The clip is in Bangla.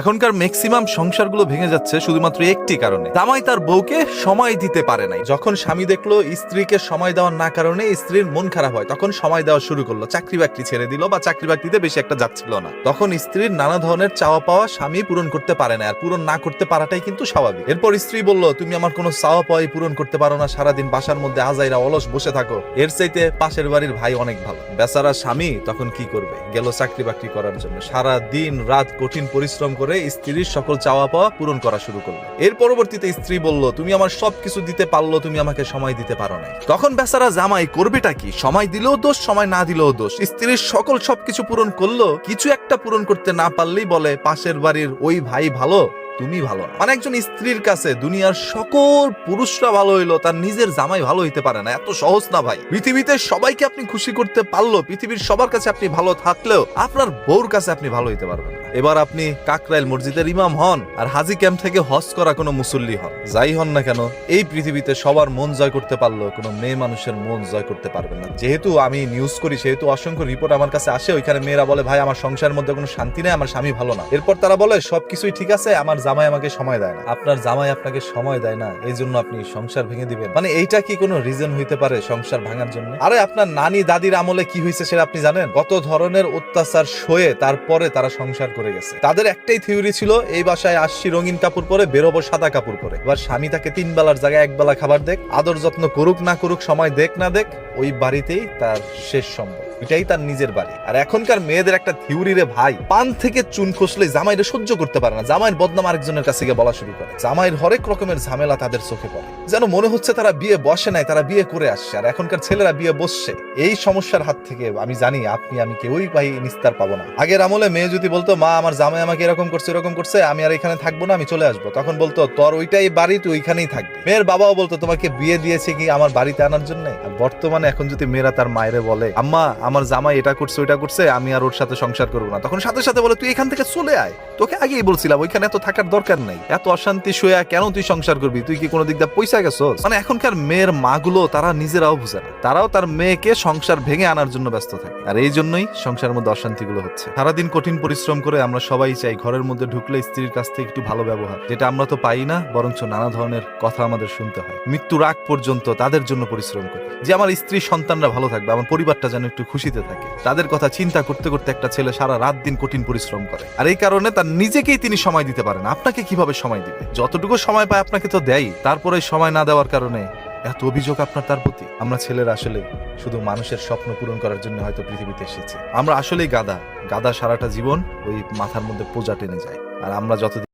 এখনকার ম্যাক্সিমাম সংসারগুলো ভেঙে যাচ্ছে শুধুমাত্র একটি কারণে, জামাই তার বউকে সময় দিতে পারে নাই। যখন স্বামী দেখলো স্ত্রীকে সময় দেওয়ার না কারণে স্ত্রীর মন খারাপ হয়, তখন সময় দেওয়া শুরু করলো, চাকরি বাকরি ছেড়ে দিল বা চাকরি বাকরিতে বেশি একটা যাচ্ছিল না। তখন স্ত্রীর নানা ধরনের চাওয়া পাওয়া স্বামী পূরণ করতে পারে না, আর পূরণ না করতে পারাটাই কিন্তু স্বাভাবিক। এরপর স্ত্রী বলল, তুমি আমার কোনো চাওয়া পাওয়াই পূরণ করতে পারো না, সারাদিন বাসার মধ্যে আজাইরা অলস বসে থাকো, এর চাইতে পাশের বাড়ির ভাই অনেক ভালো। বেচারা স্বামী তখন কি করবে, গেল চাকরি বাকরি করার জন্য, সারা দিন রাত কঠিন পরিশ্রম করে স্ত্রীর সকল চাওয়া পাওয়া পূরণ করা শুরু করলো। এর পরবর্তীতে স্ত্রী বলল, তুমি আমার সবকিছু দিতে পারলো, তুমি আমাকে সময় দিতে পারো নাই। তখন বেচারা জামাই করবেটা কি, সময় দিলেও দোষ, সময় না দিলেও দোষ। স্ত্রীর সকল সবকিছু পূরণ করলো, কিছু একটা পূরণ করতে না পারলেই বলে পাশের বাড়ির ওই ভাই ভালো, তুমি ভালো না। মানে একজন স্ত্রীর কাছে দুনিয়ার সকল পুরুষরা ভালো হইলো, তার নিজের জামাই ভালো হইতে পারে না। এত সহজ না ভাই। পৃথিবীতে সবাইকে আপনি খুশি করতে পারলো, পৃথিবীর সবার কাছে আপনি ভালো থাকলেও আপনার বউর কাছে আপনি ভালো হইতে পারবেন না। এবার আপনি কাকরাইল মসজিদের ইমাম হন আর হাজি ক্যাম্প থেকে হজ করা কোনো মুসল্লি হন, যাই হন না কেন, এই পৃথিবীতে সবার মন জয় করতে পারলো কোনো মেয়ে মানুষের মন জয় করতে পারবেন না। যেহেতু আমি নিউজ করি, সেহেতু অসংখ্য রিপোর্ট আমার কাছে আসে, ওইখানে মেয়েরা বলে, ভাই আমার সংসারের মধ্যে কোনো শান্তি নেই, আমার স্বামী ভালো না। এরপর তারা বলে সবকিছুই ঠিক আছে, আমার জামাই আমাকে সময় দেয় না। আপনার জামাই আপনাকে সময় দেয় না, এই জন্য আপনি সংসার ভেঙে দিবেন? মানে এইটা কি কোনো রিজন হইতে পারে সংসার ভাঙার জন্য? আরে আপনার নানি দাদির আমলে কি হয়েছে সেটা আপনি জানেন? কত ধরনের অত্যাচার সয়ে তারপরে তারা সংসার করে গেছে। তাদের একটাই থিওরি ছিল, এই বাসায় আসছি রঙিন কাপড় পরে, বেরোবো সাদা কাপড় পরে। এবার স্বামী তাকে 3 বেলার জায়গায় 1 বেলা খাবার দেখ, আদর যত্ন করুক না করুক, সময় দেখ না দেখ, ওই বাড়িতেই তার শেষ সম্ভব, এটাই তার নিজের বাড়ি। আর এখনকার মেয়েদের একটা থিওরি রে ভাই, পান থেকে চুন খসলে জামাইরে সহ্য করতে পারে না, জামাইয়ের বদনাম আরেকজনের কাছে গিয়ে বলা শুরু করে, জামাইয়ের হরেক রকমের ঝামেলা তাদের চোখে পড়ে, যেন মনে হচ্ছে তারা বিয়ে বসে নাই, তারা বিয়ে করে আসছে। আর এখনকার ছেলেরা বিয়ে বসছে। এই সমস্যার হাত থেকে আমি জানি আপনি আমি কেউই ভাই নিস্তার পাবো না। আগের আমলে মেয়ে যদি বলতো, মা আমার জামাই আমাকে এরকম করছে এরকম করছে, আমি আর এখানে থাকবো না, আমি চলে আসবো, তখন বলতো তোর ওইটাই বাড়ি, তুই ওইখানেই থাকবি। মেয়ের বাবাও বলতো, তোমাকে বিয়ে দিয়েছে কি আমার বাড়িতে আনার জন্য? আর বর্তমানে এখন যদি মেয়েরা তার মায়েরে বলে, আম্মা আমার জামাই এটা করছে ওইটা করছে, আমি আর ওর সাথে সংসার করবো না, তখন সাথে সাথে বলে, তুই এখান থেকে চলে আয়, তোকে আগেই বলছিলাম ওইখানে এত থাকার দরকার নেই, এত অশান্তি সয়া কেন তুই সংসার করবি, তুই কি কোনো দিক দিয়ে পয়সা গেছস? মানে এখনকার মেয়ের মাগুলো তারা নিজেরাও বুঝে না, তারাও তার মেয়েকে সংসার ভেঙে আনার জন্য ব্যস্ত থাকে। আর এই জন্যই সংসারের মধ্যে অশান্তি গুলো হচ্ছে। সারাদিন কঠিন পরিশ্রম করে আমরা সবাই চাই ঘরের মধ্যে ঢুকলে স্ত্রীর কাছ থেকে একটু ভালো ব্যবহার, যেটা আমরা তো পাই না, বরঞ্চ নানা ধরনের কথা আমাদের শুনতে হয়। মৃত্যুর আগ পর্যন্ত তাদের জন্য পরিশ্রম করি যে আমার স্ত্রী সন্তানরা ভালো থাকবে, আমার পরিবারটা যেন একটু খুশিতে থাকে। তাদের কথা চিন্তা করতে করতে একটা ছেলে সারা রাত দিন কঠিন পরিশ্রম করে, আর এই কারণে তার নিজেকেই তিনি সময় দিতে পারেন। আপনাকে কিভাবে সময় দিবে? যতটুকু সময় পায় আপনাকে তো দেয়, তারপরে সময় না দেওয়ার কারণে এত অভিযোগ আপনার তার প্রতি। আমরা ছেলেরা আসলে শুধু মানুষের স্বপ্ন পূরণ করার জন্য হয়তো পৃথিবীতে এসেছি। আমরা আসলেই গাদা সারাটা জীবন ওই মাথার মধ্যে বোঝা টেনে যায়। আর আমরা যতদিন